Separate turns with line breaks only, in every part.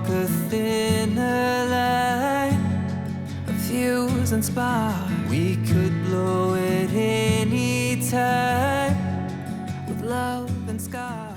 a thinner line, a fuse and spark. We could blow it any time with love and scars.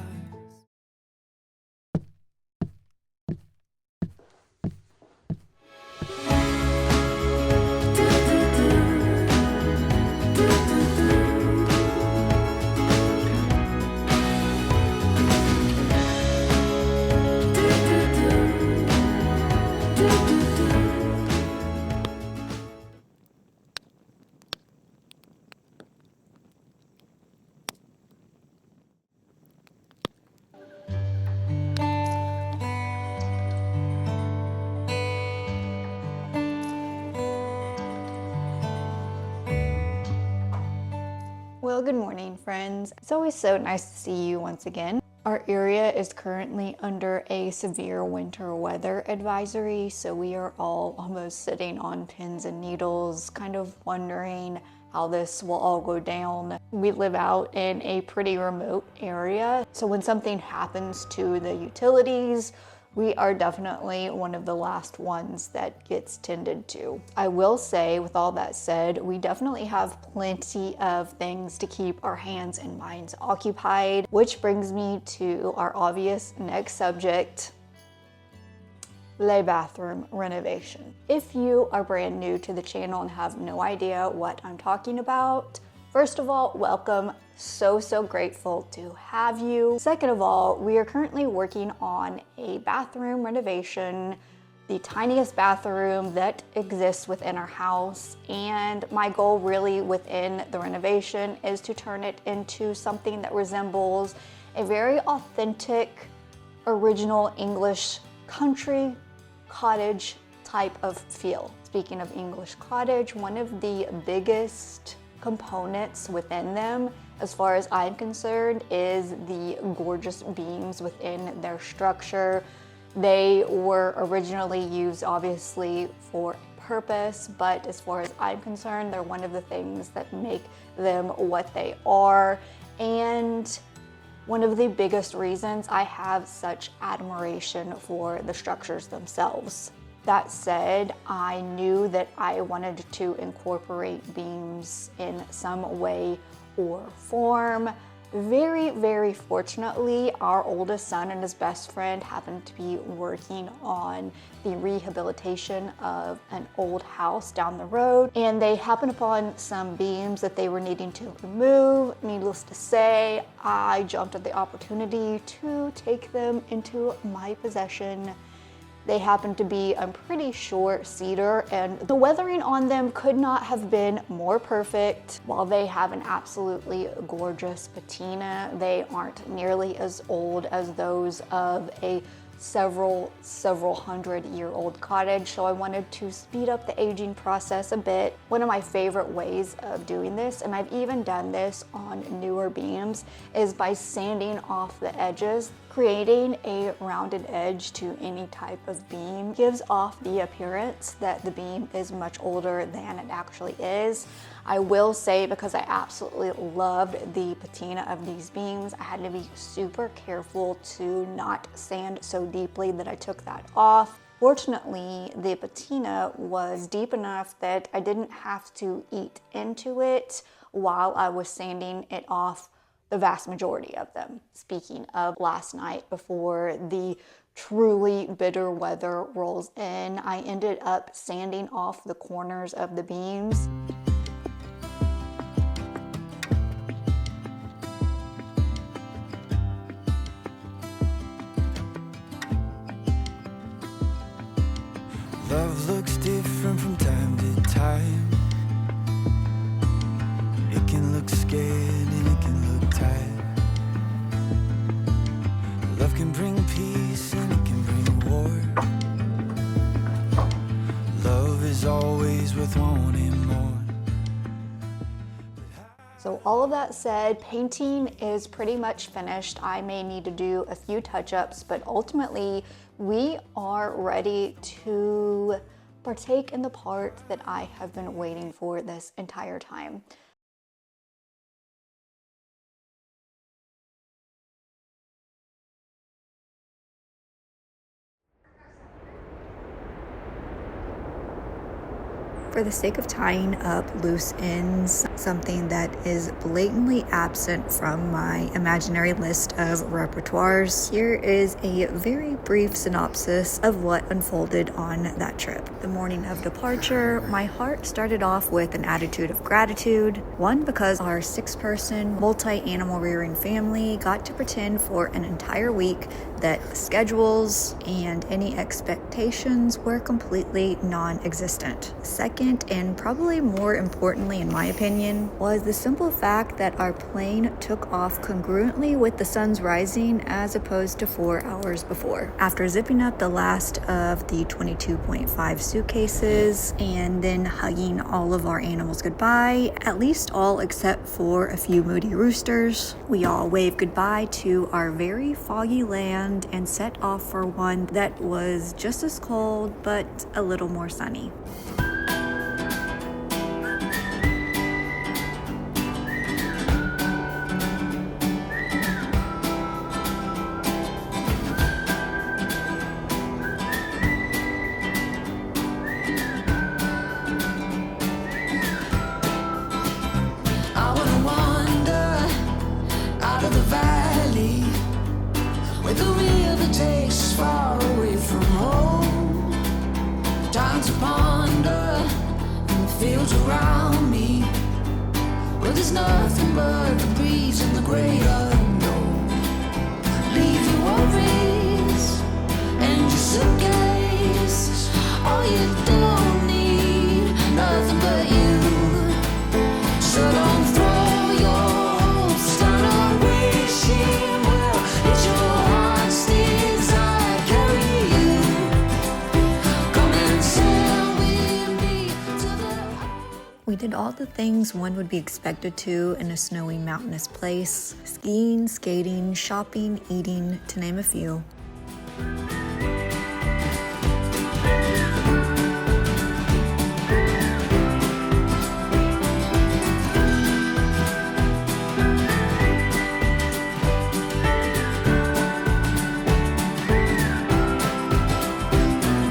Well, good morning, friends. It's always so nice to see you once again. Our area is currently under a severe winter weather advisory, so we are all almost sitting on pins and needles, kind of wondering how this will all go down. We live out in a pretty remote area, so when something happens to the utilities, we are definitely one of the last ones that gets tended to. I will say, with all that said, we definitely have plenty of things to keep our hands and minds occupied, which brings me to our obvious next subject, the bathroom renovation. If you are brand new to the channel and have no idea what I'm talking about, first of all, welcome. So grateful to have you. Second of all, we are currently working on a bathroom renovation, the tiniest bathroom that exists within our house. And my goal really within the renovation is to turn it into something that resembles a very authentic, original English country cottage type of feel. Speaking of English cottage, one of the biggest components within them, as far as I'm concerned, is the gorgeous beams within their structure. They were originally used obviously for a purpose, but as far as I'm concerned, they're one of the things that make them what they are, and one of the biggest reasons I have such admiration for the structures themselves. That said, I knew that I wanted to incorporate beams in some way or form. Very fortunately, our oldest son and his best friend happened to be working on the rehabilitation of an old house down the road, and they happened upon some beams that they were needing to remove. Needless to say, I jumped at the opportunity to take them into my possession. They happen to be, I'm pretty sure, cedar, and the weathering on them could not have been more perfect. While they have an absolutely gorgeous patina, they aren't nearly as old as those of a several 100-year-old cottage, so I wanted to speed up the aging process a bit. One of my favorite ways of doing this, and I've even done this on newer beams, is by sanding off the edges. Creating a rounded edge to any type of beam gives off the appearance that the beam is much older than it actually is. I will say, because I absolutely loved the patina of these beams, I had to be super careful to not sand so deeply that I took that off. Fortunately, the patina was deep enough that I didn't have to eat into it while I was sanding it off the vast majority of them. Speaking of last night, before the truly bitter weather rolls in, I ended up sanding off the corners of the beams.
Love looks different from time to time. It can look scared and it can look tired. Love can bring peace and it can bring war. Love is always worth wanting more.
So all of that said, painting is pretty much finished. I may need to do a few touch-ups, but ultimately we are ready to partake in the part that I have been waiting for this entire time. for the sake of tying up loose ends, something that is blatantly absent from my imaginary list of repertoires, here is a very brief synopsis of what unfolded on that trip. The morning of departure, my heart started off with an attitude of gratitude. One, because our 6-person multi-animal rearing family got to pretend for an entire week that schedules and any expectations were completely non-existent. Second, and probably more importantly in my opinion, was the simple fact that our plane took off congruently with the sun's rising as opposed to 4 hours before. After zipping up the last of the 22.5 suitcases and then hugging all of our animals goodbye, at least all except for a few moody roosters, we all waved goodbye to our very foggy land and set off for one that was just as cold but a little more sunny.
I wanna wander out of the valley where the river takes far away from home. Time to ponder in the fields around me where there's nothing but the breeze and the great unknown. Leave your worries and your suitcase. All you don't need, nothing but you. So don't throw your hopes down on wishing well. It's your heart's desire carry you. Come and sail with me to the...
We did all the things one would be expected to in a snowy mountainous place: skiing, skating, shopping, eating, to name a few.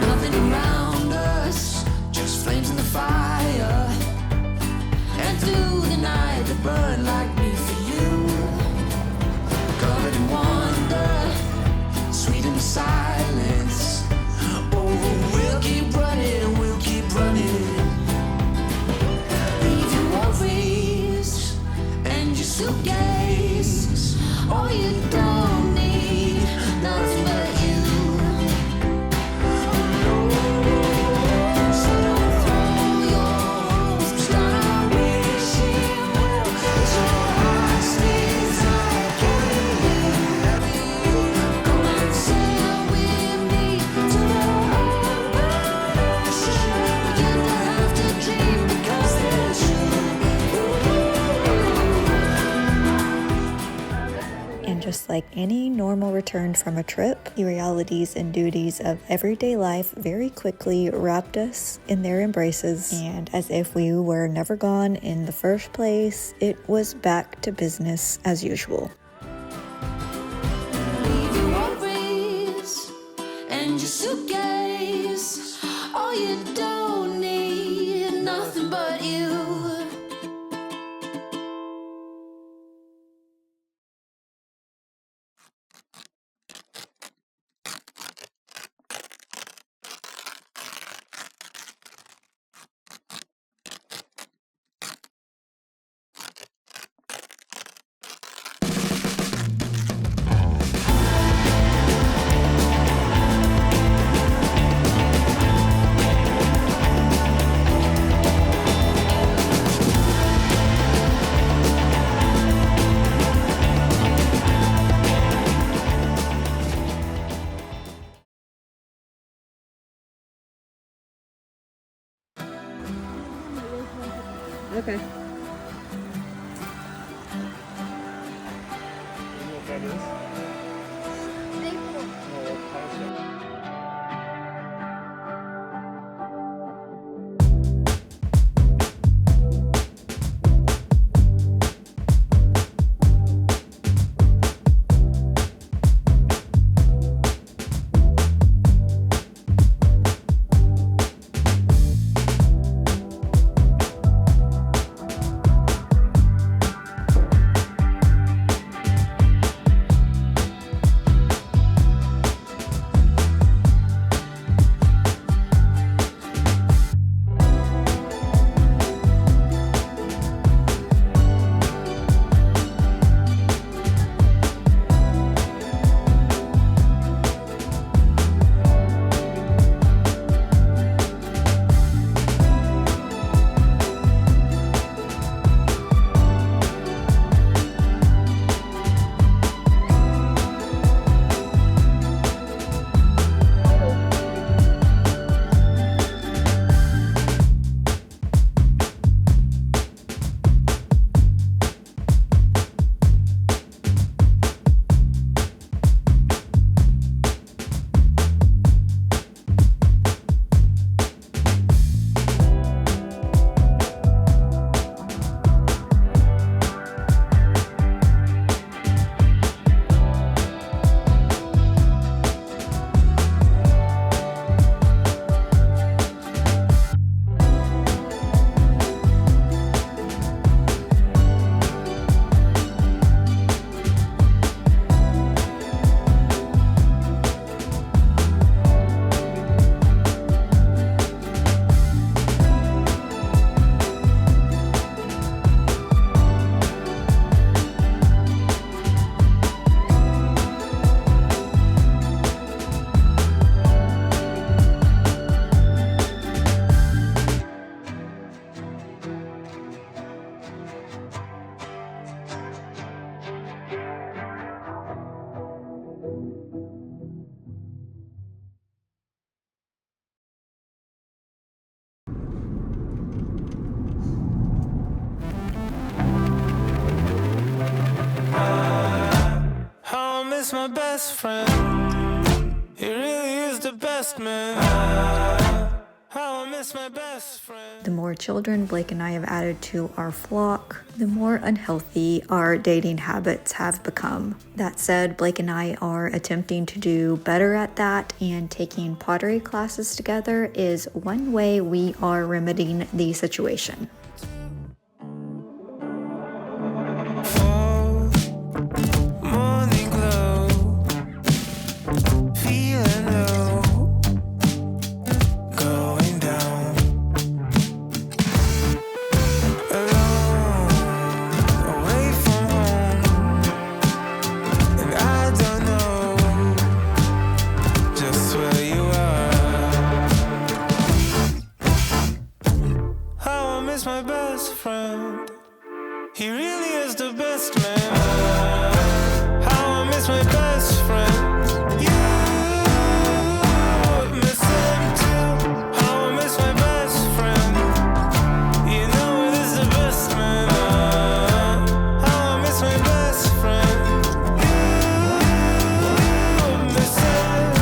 Nothing around us, just flames in the fire. And through the night they burn like me for you. Covered in wonder, sweet in the silence. Oh, we'll keep running and we'll keep running. Leave your worries and your suitcase. All you don't need, nothing but you. So don't throw your hopes down on wishing well. It's your heart's desire carry you. Come and sail with me to the open ocean. Pretend to have to dream because there's you.
And just like any normal return from a trip, the realities and duties of everyday life very quickly wrapped us in their embraces. And as if we were never gone in the first place, it was back to business as usual.
Leave your worries and your suitcase. All you don't need, nothing but you.
Okay.
You know what that is? Oh, plastic.
miss my best friend. He really is the best man. How I miss my best friend.
The more children Blake and I have added to our flock, the more unhealthy our dating habits have become. That said, Blake and I are attempting to do better at that, and taking pottery classes together is one way we are remedying the situation.
Morning glow, feeling low, going down, alone, away from home, and I don't know just where you are. How I miss my best friend. He really is the best man. How I miss my best friend. You miss him too. How I miss my best friend. You know it is the best man. How I miss my best friend. You miss him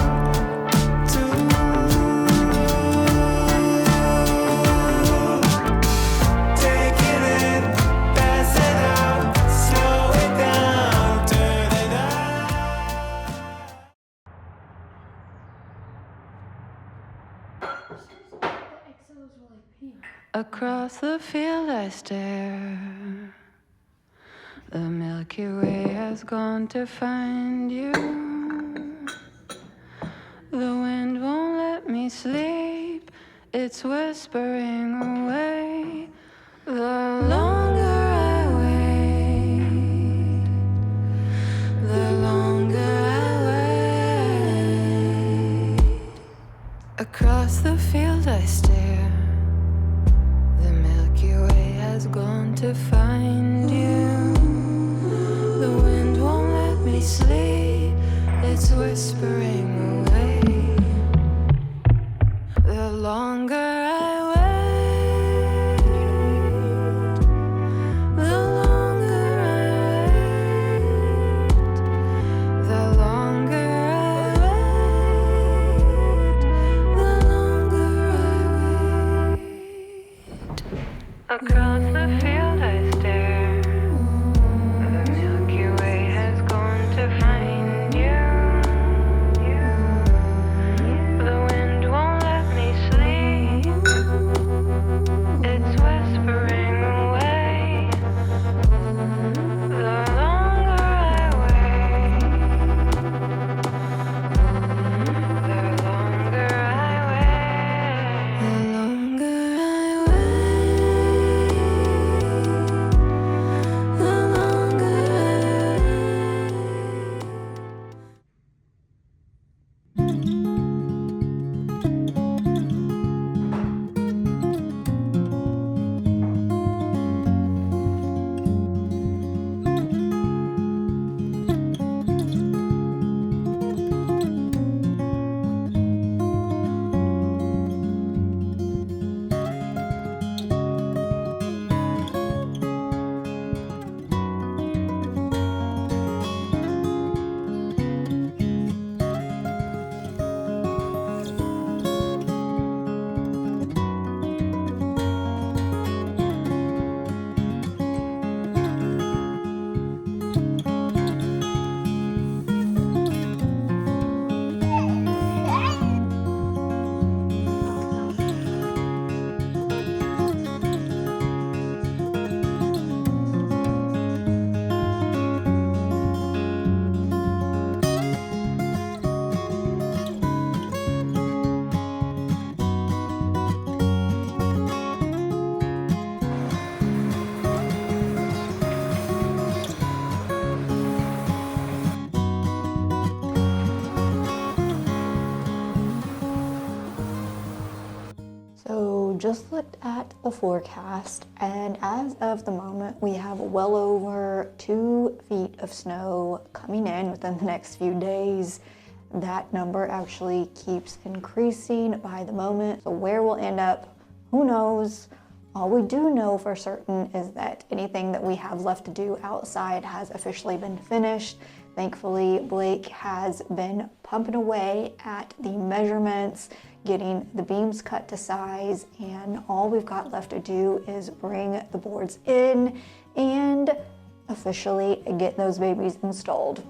too. Take it in, pass it out, slow it down, turn it up. Across the field I stare. The Milky Way has gone to find you. The wind won't let me sleep. It's whispering away. The longer I wait, the longer I wait. Across the field I stare. The Milky Way has gone to find you. The wind won't let me sleep. It's whispering away. The longer I wait, the longer I wait, the longer I wait, the longer I wait. Across the field I stare. The Milky Way has gone to find you. The wind won't let me sleep. It's whispering away. The longer I wait, the longer I wait, the longer I wait, the longer
just looked at the forecast, and as of the moment, we have well over 2 feet of snow coming in within the next few days. That number actually keeps increasing by the moment. So where we'll end up, who knows? All we do know for certain is that anything that we have left to do outside has officially been finished. Thankfully, Blake has been pumping away at the measurements, getting the beams cut to size, and all we've got left to do is bring the boards in and officially get those babies installed.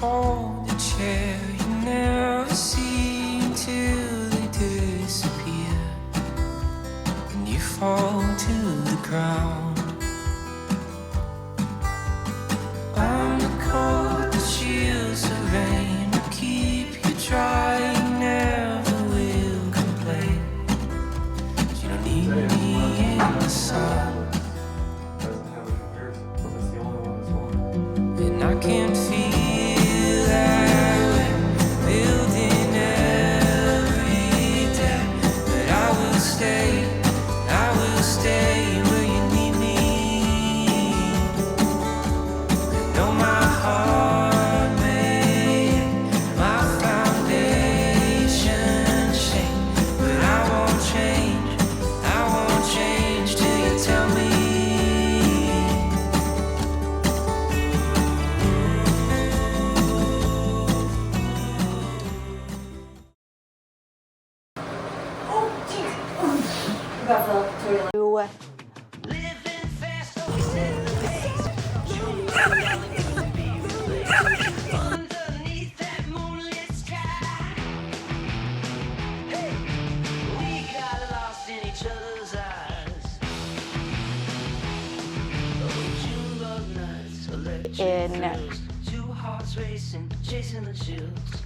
Hold the chair you never see until they disappear, and you fall to the ground. I'm the coat that shields the rain, will keep you dry, you never will complain. You don't need me in the sun, and I can't feel
Underneath that moonlit sky, hey, we got lost in each other's eyes. June bug nights, electric thrills, two hearts racing, chasing the chills.